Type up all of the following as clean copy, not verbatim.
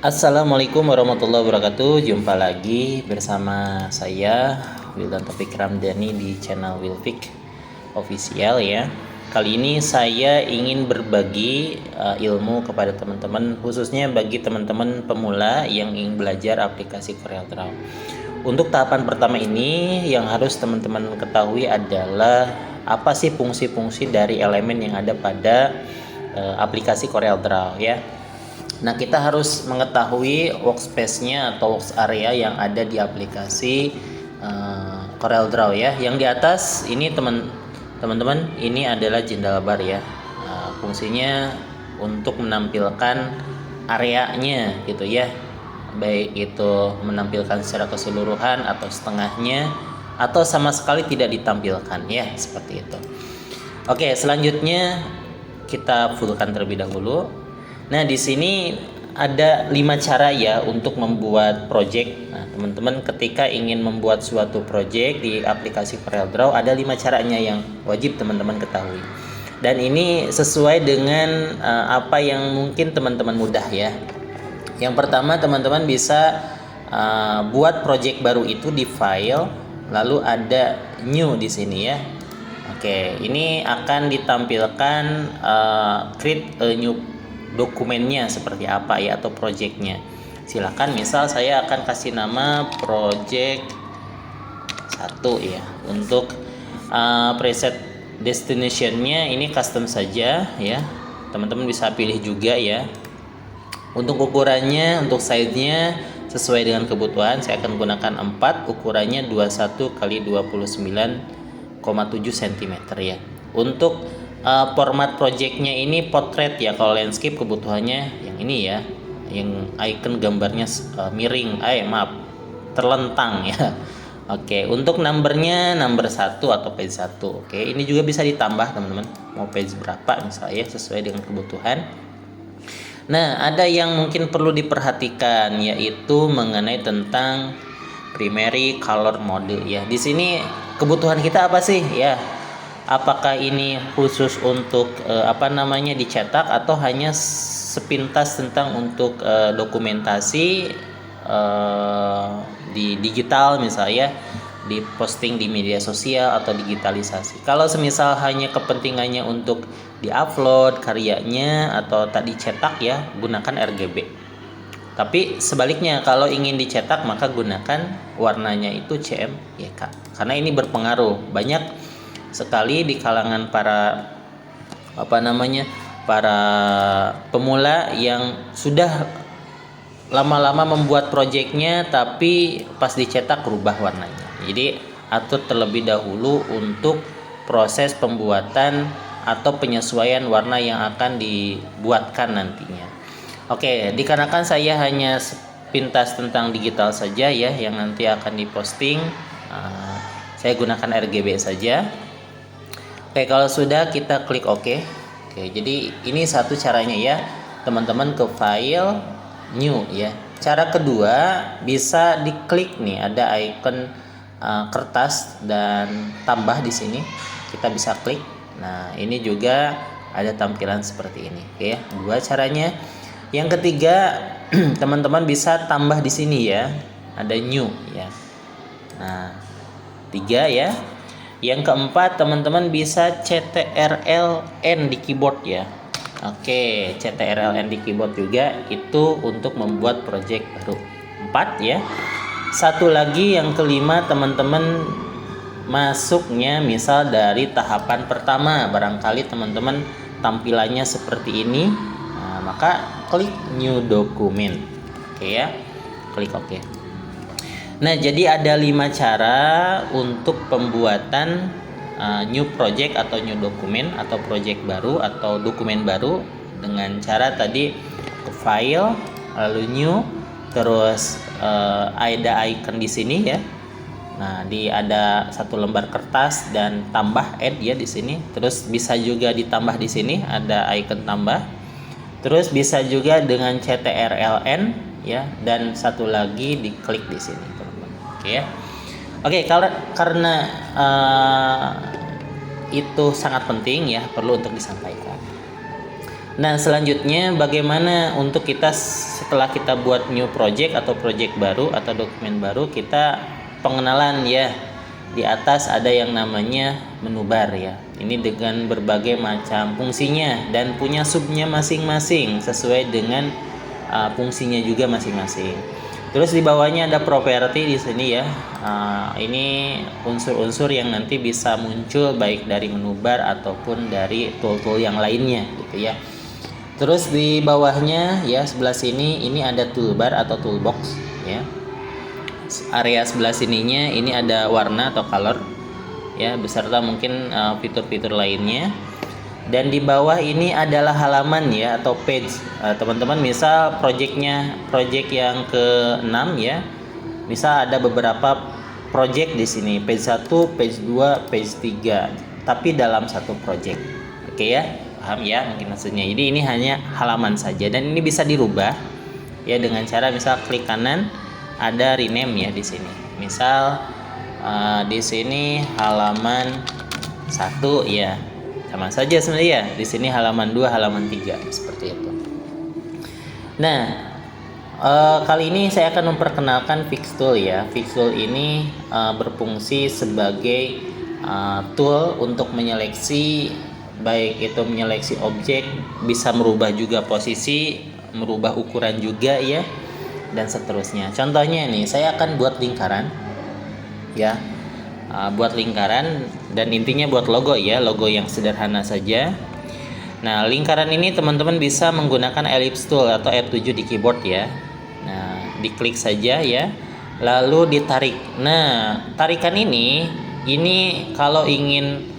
Assalamualaikum warahmatullahi wabarakatuh. Jumpa lagi bersama saya Wildan Taufik Ramdhani di channel Wilfik Official ya. Kali ini saya ingin berbagi ilmu kepada teman-teman, khususnya bagi teman-teman pemula yang ingin belajar aplikasi CorelDRAW. Untuk tahapan pertama ini yang harus teman-teman ketahui adalah apa sih fungsi-fungsi dari elemen yang ada pada aplikasi CorelDRAW ya. Nah, kita harus mengetahui workspace-nya atau works area yang ada di aplikasi CorelDRAW ya. Yang di atas ini teman-teman ini adalah jendela bar ya. Fungsinya untuk menampilkan areanya gitu ya. Baik itu menampilkan secara keseluruhan atau setengahnya atau sama sekali tidak ditampilkan ya, seperti itu. Oke, selanjutnya kita fullkan terlebih dahulu. Nah, di sini ada 5 cara ya untuk membuat project. Nah, teman-teman ketika ingin membuat suatu project di aplikasi CorelDRAW ada 5 caranya yang wajib teman-teman ketahui. Dan ini sesuai dengan apa yang mungkin teman-teman mudah ya. Yang pertama, teman-teman bisa buat project baru itu di file, lalu ada new di sini ya. Oke, ini akan ditampilkan create a new dokumennya seperti apa ya, atau projectnya. Silakan, misal saya akan kasih nama project 1 ya. Untuk preset destinationnya ini custom saja ya, teman-teman bisa pilih juga ya. Untuk ukurannya, untuk size-nya sesuai dengan kebutuhan, saya akan gunakan 4, ukurannya 21 x 29,7 cm ya. Untuk format projectnya ini portrait ya. Kalau landscape kebutuhannya yang ini ya, yang icon gambarnya miring, terlentang ya. Oke, untuk numbernya number 1 atau page 1. Oke, ini juga bisa ditambah teman-teman, mau page berapa misalnya sesuai dengan kebutuhan. Nah, ada yang mungkin perlu diperhatikan yaitu mengenai tentang primary color mode ya. Di sini kebutuhan kita apa sih ya? Apakah ini khusus untuk dicetak atau hanya sepintas tentang untuk dokumentasi di digital misalnya, di posting di media sosial atau digitalisasi. Kalau semisal hanya kepentingannya untuk diupload karyanya atau tak dicetak ya, gunakan RGB. Tapi sebaliknya, kalau ingin dicetak maka gunakan warnanya itu CMYK, karena ini berpengaruh. Banyak sekali di kalangan para para pemula yang sudah lama-lama membuat projectnya tapi pas dicetak berubah warnanya. Jadi atur terlebih dahulu untuk proses pembuatan atau penyesuaian warna yang akan dibuatkan nantinya. Oke, dikarenakan saya hanya sepintas tentang digital saja ya yang nanti akan diposting, saya gunakan RGB saja. Oke, kalau sudah kita klik OK. Oke, jadi ini satu caranya ya, teman-teman ke file new ya. Cara kedua, bisa diklik nih, ada icon kertas dan tambah di sini. Kita bisa klik. Nah, ini juga ada tampilan seperti ini. Oke ya, dua caranya. Yang ketiga, teman-teman bisa tambah di sini ya. Ada new ya. Nah, 3 ya. Yang keempat, teman-teman bisa CTRL-N di keyboard ya. Oke, CTRL-N di keyboard juga itu untuk membuat project baru. 4 ya. Satu lagi yang kelima, teman-teman masuknya misal dari tahapan pertama, barangkali teman-teman tampilannya seperti ini. Nah, maka klik new document. Oke ya. Klik OK. Nah, jadi ada 5 cara untuk pembuatan new project atau new dokumen atau project baru atau dokumen baru dengan cara tadi ke file, lalu new, terus ada icon di sini ya. Nah, ada satu lembar kertas dan tambah add ya di sini. Terus bisa juga ditambah di sini ada icon tambah. Terus bisa juga dengan CTRL-N ya, dan satu lagi diklik di sini teman-teman. Oke ya. Oke, karena itu sangat penting ya, perlu untuk disampaikan. Nah, selanjutnya bagaimana untuk kita setelah kita buat new project atau project baru atau dokumen baru, kita pengenalan ya. Di atas ada yang namanya menu bar ya. Ini dengan berbagai macam fungsinya dan punya subnya masing-masing sesuai dengan fungsinya juga masing-masing. Terus di bawahnya ada properti di sini ya. Ini unsur-unsur yang nanti bisa muncul baik dari menu bar ataupun dari tool-tool yang lainnya gitu ya. Terus di bawahnya ya sebelah sini ini ada toolbar atau toolbox ya. Area sebelah sininya ini ada warna atau color ya beserta mungkin fitur-fitur lainnya. Dan di bawah ini adalah halaman ya atau page. Teman-teman misal project yang ke-6 ya. Misal ada beberapa project di sini, page 1, page 2, page 3, tapi dalam satu project. Oke ya. Paham ya mungkin maksudnya. Jadi ini hanya halaman saja dan ini bisa dirubah ya dengan cara misal klik kanan ada rename ya di sini. Misal di sini halaman 1 ya. Sama saja sebenarnya. Di sini halaman 2, halaman 3 seperti itu. Nah, kali ini saya akan memperkenalkan Fix Tool ya. Fix Tool ini berfungsi sebagai tool untuk menyeleksi, baik itu menyeleksi objek, bisa merubah juga posisi, merubah ukuran juga ya, dan seterusnya. Contohnya nih, saya akan buat lingkaran ya, buat lingkaran dan intinya buat logo ya, logo yang sederhana saja. Nah, lingkaran ini teman-teman bisa menggunakan ellipse tool atau F7 di keyboard ya. Nah, diklik saja ya, lalu ditarik. Nah, tarikan ini kalau ingin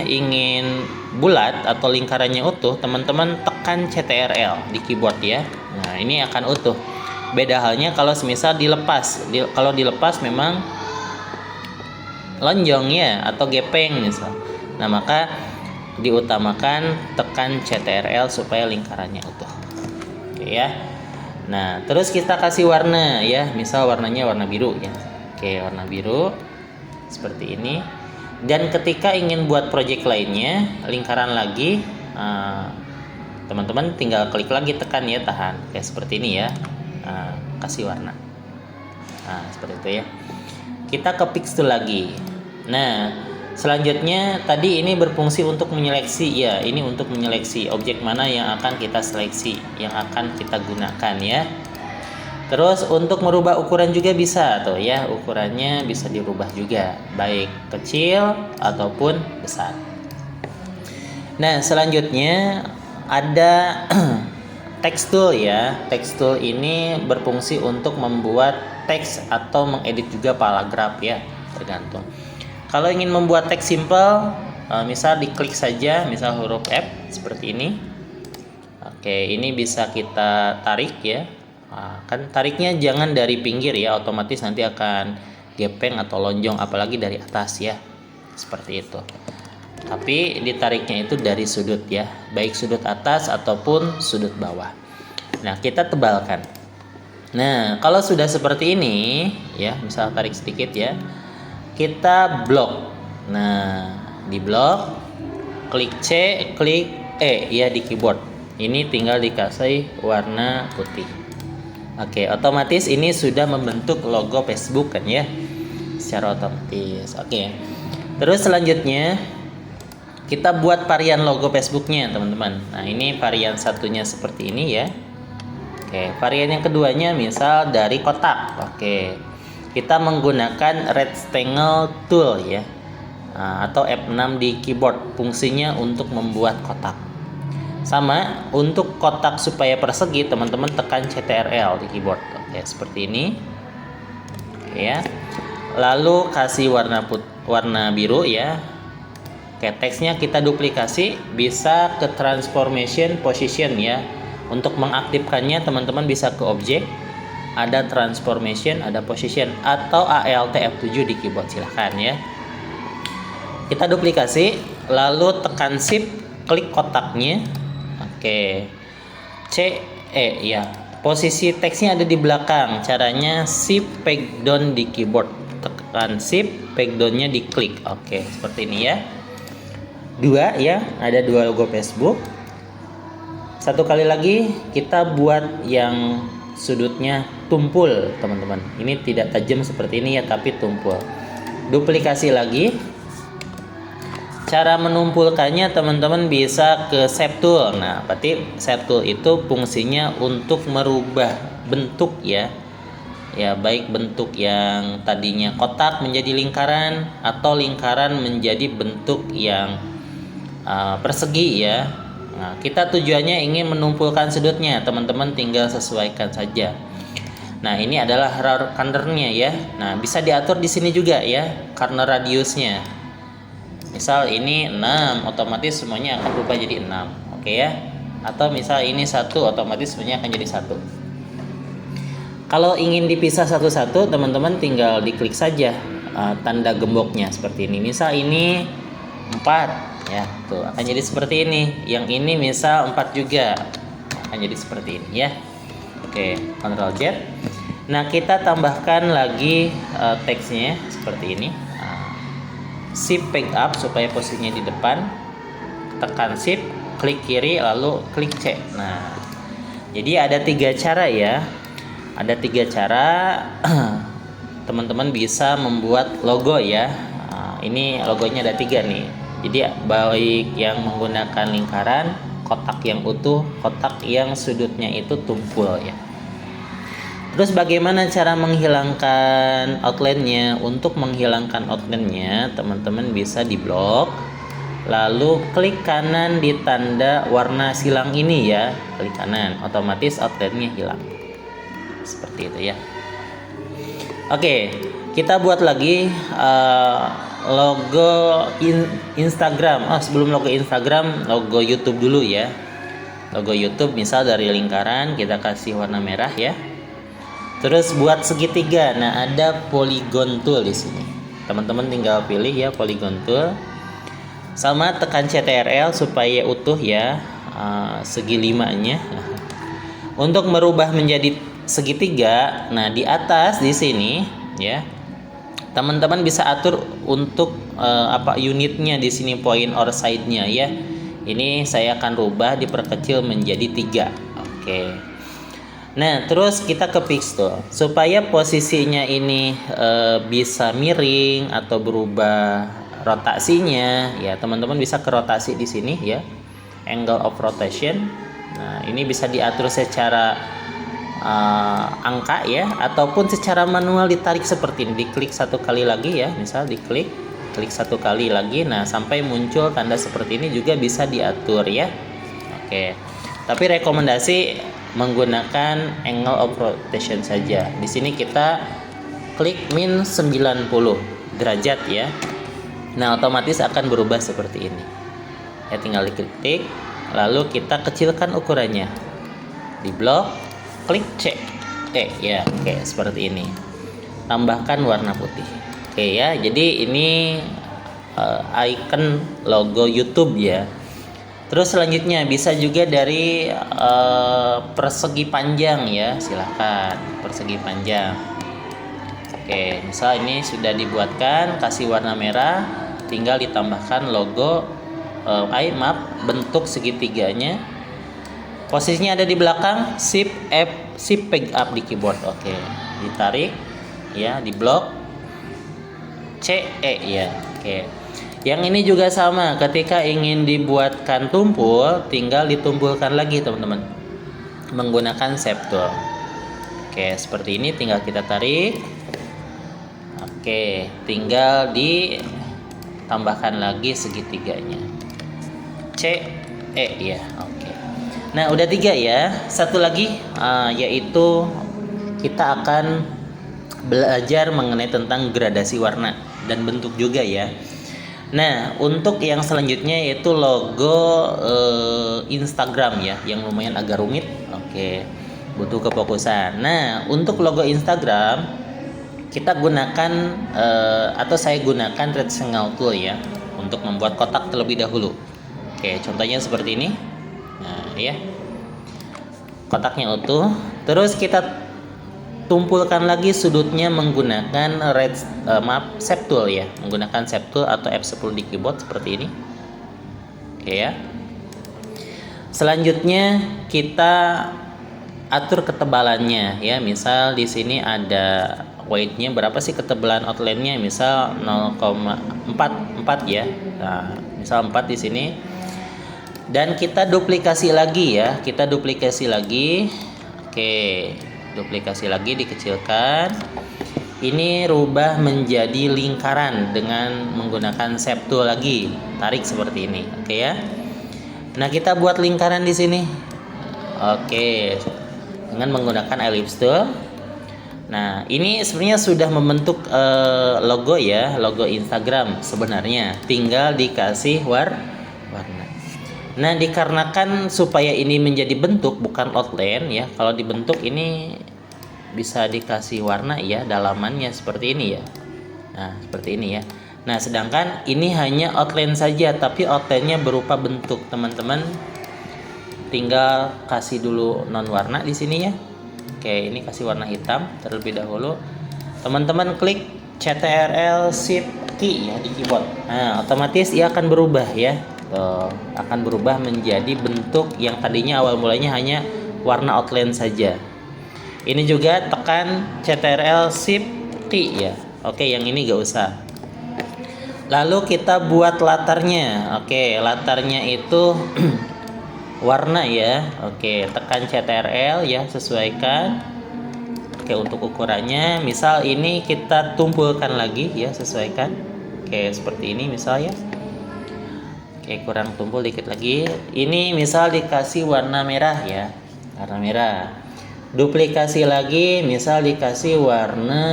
ingin bulat atau lingkarannya utuh, teman-teman tekan CTRL di keyboard ya. Nah, ini akan utuh. Beda halnya kalau semisal dilepas. Kalau dilepas memang lonjong ya atau gepeng misal. Nah, maka diutamakan tekan CTRL supaya lingkarannya utuh. Oke ya. Nah, terus kita kasih warna ya. Misal warnanya warna biru ya. Oke, warna biru seperti ini. Dan ketika ingin buat project lainnya, lingkaran lagi, teman-teman tinggal klik lagi, tekan ya, tahan kayak seperti ini ya. Kasih warna. Nah, seperti itu ya. Kita ke Fix Tool lagi. Nah, selanjutnya tadi ini berfungsi untuk menyeleksi ya. Ini untuk menyeleksi objek mana yang akan kita seleksi, yang akan kita gunakan ya. Terus untuk merubah ukuran juga bisa tuh ya, ukurannya bisa dirubah juga, baik kecil ataupun besar. Nah, selanjutnya ada text tool ya. Text tool ini berfungsi untuk membuat teks atau mengedit juga paragraf ya, tergantung. Kalau ingin membuat teks simple, misal diklik saja, misal huruf F seperti ini. Oke, ini bisa kita tarik ya. Kan tariknya jangan dari pinggir ya, otomatis nanti akan gepeng atau lonjong, apalagi dari atas ya, seperti itu. Tapi ditariknya itu dari sudut ya, baik sudut atas ataupun sudut bawah. Nah, kita tebalkan. Nah, kalau sudah seperti ini ya, misal tarik sedikit ya, kita blok. Nah, di blok, klik C, klik E ya di keyboard. Ini tinggal dikasih warna putih. Oke, otomatis ini sudah membentuk logo Facebook kan ya, secara otomatis. Oke, terus selanjutnya kita buat varian logo Facebooknya teman-teman. Nah, ini varian satunya seperti ini ya. Oke, varian yang keduanya misal dari kotak. Oke, kita menggunakan rectangle tool ya, atau F6 di keyboard. Fungsinya untuk membuat kotak. Sama, untuk kotak supaya persegi teman-teman tekan CTRL di keyboard. Oke, seperti ini. Oke ya. Lalu kasih warna biru ya. Oke, teksnya kita duplikasi, bisa ke transformation position ya. Untuk mengaktifkannya teman-teman bisa ke objek, ada transformation, ada position, atau Alt F7 di keyboard, silahkan ya. Kita duplikasi, lalu tekan shift, klik kotaknya. Oke, C E ya. Posisi teksnya ada di belakang. Caranya shift peg down di keyboard. Tekan shift peg down-nya diklik. Oke, seperti ini ya. Dua ya, ada dua logo Facebook. Satu kali lagi kita buat yang sudutnya tumpul, teman-teman. Ini tidak tajam seperti ini ya, tapi tumpul. Duplikasi lagi. Cara menumpulkannya teman-teman bisa ke shape tool. Nah, berarti shape tool itu fungsinya untuk merubah bentuk ya. Ya, baik bentuk yang tadinya kotak menjadi lingkaran atau lingkaran menjadi bentuk yang persegi ya. Nah, kita tujuannya ingin menumpulkan sudutnya, teman-teman tinggal sesuaikan saja. Nah, ini adalah cornernya ya. Nah, bisa diatur di sini juga ya, corner radiusnya. Misal ini 6, otomatis semuanya akan berubah jadi 6. Oke ya. Atau misal ini 1, otomatis semuanya akan jadi 1. Kalau ingin dipisah satu-satu, teman-teman tinggal diklik saja tanda gemboknya seperti ini. Misal ini 4 ya, tuh akan jadi seperti ini. Yang ini misal 4 juga, akan jadi seperti ini ya. Oke, Ctrl Z. Nah, kita tambahkan lagi teksnya seperti ini. Shift pick up supaya posisinya di depan, tekan shift, klik kiri, lalu klik C. Nah, jadi ada 3 cara ya. Ada 3 cara teman-teman bisa membuat logo ya. Ini logonya ada 3 nih. Jadi baik yang menggunakan lingkaran, kotak yang utuh, kotak yang sudutnya itu tumpul ya. Terus bagaimana cara menghilangkan outline-nya? Untuk menghilangkan outline-nya, teman-teman bisa di blok, lalu klik kanan di tanda warna silang ini ya, klik kanan, otomatis outline-nya hilang. Seperti itu ya. Oke, kita buat lagi logo Instagram. Sebelum logo Instagram, logo YouTube dulu ya. Logo YouTube misal dari lingkaran kita kasih warna merah ya. Terus buat segitiga. Nah, ada polygon tool di sini. Teman-teman tinggal pilih ya polygon tool. Sama tekan CTRL supaya utuh ya segi 5-nya. Untuk merubah menjadi segitiga, nah di atas di sini ya. Teman-teman bisa atur untuk unitnya di sini, point or side-nya ya. Ini saya akan rubah diperkecil menjadi 3. Oke. Nah, terus kita ke pixel supaya posisinya ini bisa miring atau berubah rotasinya ya. Teman-teman bisa ke rotasi di sini ya, angle of rotation. Nah, ini bisa diatur secara angka ya, ataupun secara manual ditarik seperti ini. Diklik 1 kali lagi ya, misal klik 1 kali lagi. Nah, sampai muncul tanda seperti ini juga bisa diatur ya. Oke. Tapi rekomendasi menggunakan angle of rotation saja. Di sini kita klik min 90 derajat ya. Nah, otomatis akan berubah seperti ini. Ya, tinggal diklik, lalu kita kecilkan ukurannya. Di blok, klik C. Ya, oke, seperti ini. Tambahkan warna putih. Oke ya, jadi ini icon logo YouTube ya. Terus selanjutnya bisa juga dari persegi panjang ya, silahkan persegi panjang. Oke, misal ini sudah dibuatkan, kasih warna merah, tinggal ditambahkan logo bentuk segitiganya. Posisinya ada di belakang, shift pick up di keyboard. Oke, ditarik ya, di blok CE ya. Oke. Yang ini juga sama, ketika ingin dibuatkan tumpul, tinggal ditumpulkan lagi teman-teman menggunakan shape tool. Oke, seperti ini, tinggal kita tarik. Oke, tinggal ditambahkan lagi segitiganya. CE ya. Oke. Nah, udah 3 ya. Satu lagi yaitu kita akan belajar mengenai tentang gradasi warna dan bentuk juga ya. Nah, untuk yang selanjutnya yaitu logo Instagram ya, yang lumayan agak rumit. Oke, butuh kefokusan. Nah, untuk logo Instagram kita gunakan atau saya gunakan rectangle tool ya, untuk membuat kotak terlebih dahulu. Oke, contohnya seperti ini. Nah, ya. Kotaknya utuh. Terus kita tumpulkan lagi sudutnya menggunakan shape tool ya, menggunakan shape tool atau F10 di keyboard seperti ini. Oke ya. Selanjutnya kita atur ketebalannya ya. Misal di sini ada weight-nya berapa sih ketebalan outline-nya? Misal 0,44 ya. Nah, misal 4 di sini. Dan kita duplikasi lagi ya. Kita duplikasi lagi. Oke, duplikasi lagi, dikecilkan. Ini rubah menjadi lingkaran dengan menggunakan shape tool lagi. Tarik seperti ini. Oke ya. Nah, kita buat lingkaran di sini. Oke. Dengan menggunakan ellipse tool. Nah, ini sebenarnya sudah membentuk logo ya, logo Instagram sebenarnya. Tinggal dikasih warna. Nah, dikarenakan supaya ini menjadi bentuk bukan outline ya. Kalau dibentuk ini bisa dikasih warna ya, dalamannya seperti ini ya. Nah, seperti ini ya. Nah, sedangkan ini hanya outline saja, tapi outline-nya berupa bentuk. Teman-teman tinggal kasih dulu non warna di sini ya. Oke, ini kasih warna hitam terlebih dahulu. Teman-teman klik Ctrl Shift key ya di keyboard. Nah, otomatis ia akan berubah ya. Akan berubah menjadi bentuk yang tadinya awal mulanya hanya warna outline saja. Ini juga tekan Ctrl Shift key ya. Oke, yang ini gak usah. Lalu kita buat latarnya. Oke, latarnya itu warna ya. Oke, tekan Ctrl ya, sesuaikan. Oke, untuk ukurannya misal ini kita tumpulkan lagi ya, sesuaikan. Oke, seperti ini misal ya. Oke, kurang tumpul dikit lagi. Ini misal dikasih warna merah ya. Warna merah. Duplikasi lagi, misal dikasih warna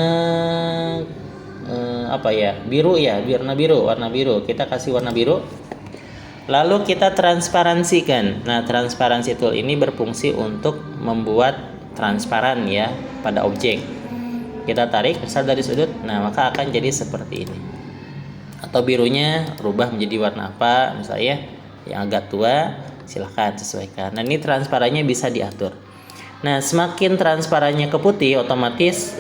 apa ya? Biru ya, warna biru. Kita kasih warna biru. Lalu kita transparansikan. Nah, transparansi tool ini berfungsi untuk membuat transparan ya pada objek. Kita tarik misal dari sudut, nah maka akan jadi seperti ini. Atau birunya rubah menjadi warna apa, misalnya yang agak tua, silahkan sesuaikan. Nah, ini transparannya bisa diatur. Nah, semakin transparannya ke putih, otomatis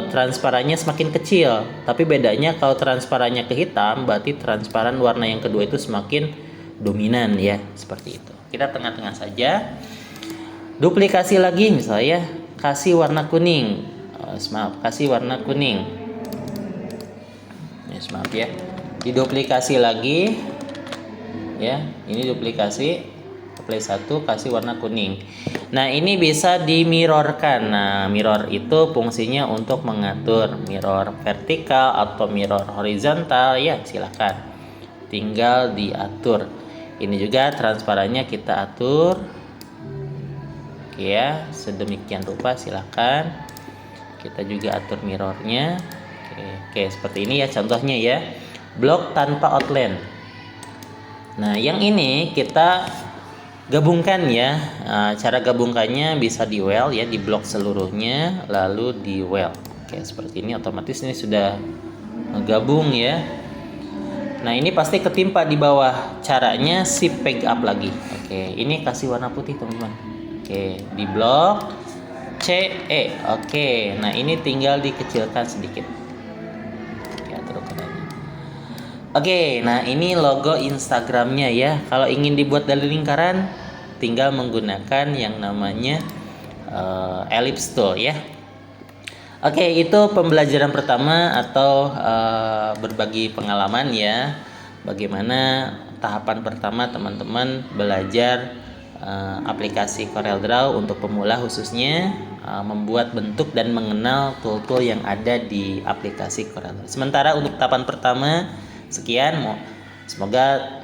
transparannya semakin kecil. Tapi bedanya kalau transparannya ke hitam, berarti transparan warna yang kedua itu semakin dominan ya, seperti itu. Kita tengah-tengah saja. Duplikasi lagi misalnya, kasih warna kuning. Kasih warna kuning. Maaf ya. Diduplikasi lagi. Ya, ini duplikasi. Play 1 kasih warna kuning. Nah, ini bisa dimirrorkan. Nah, mirror itu fungsinya untuk mengatur mirror vertikal atau mirror horizontal ya, silakan. Tinggal diatur. Ini juga transparannya kita atur. Oke ya, sedemikian rupa silakan. Kita juga atur mirrornya. Oke, seperti ini ya contohnya ya. Blok tanpa outline. Nah, yang ini kita gabungkan ya. Cara gabungkannya bisa di well ya, di blok seluruhnya lalu di well. Oke, seperti ini otomatis ini sudah gabung ya. Nah, ini pasti ketimpa di bawah. Caranya shift peg up lagi. Oke, ini kasih warna putih teman-teman. Oke, di blok CE. Oke, nah ini tinggal dikecilkan sedikit. Oke, atur ukurannya. Oke, nah ini logo Instagramnya ya. Kalau ingin dibuat dari lingkaran, tinggal menggunakan yang namanya ellipse tool ya. Oke, itu pembelajaran pertama atau berbagi pengalaman ya. Bagaimana tahapan pertama teman-teman belajar aplikasi CorelDRAW untuk pemula khususnya, membuat bentuk dan mengenal tool-tool yang ada di aplikasi CorelDRAW. Sementara untuk tahapan pertama sekian, semoga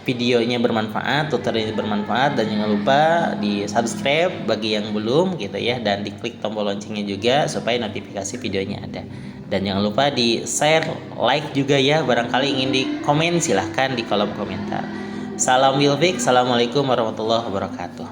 videonya bermanfaat, tutorialnya bermanfaat, dan jangan lupa di subscribe bagi yang belum gitu ya, dan diklik tombol loncengnya juga supaya notifikasi videonya ada. Dan jangan lupa di share, like juga ya, barangkali ingin di komen silahkan di kolom komentar. Salam Wilfik, assalamualaikum warahmatullahi wabarakatuh.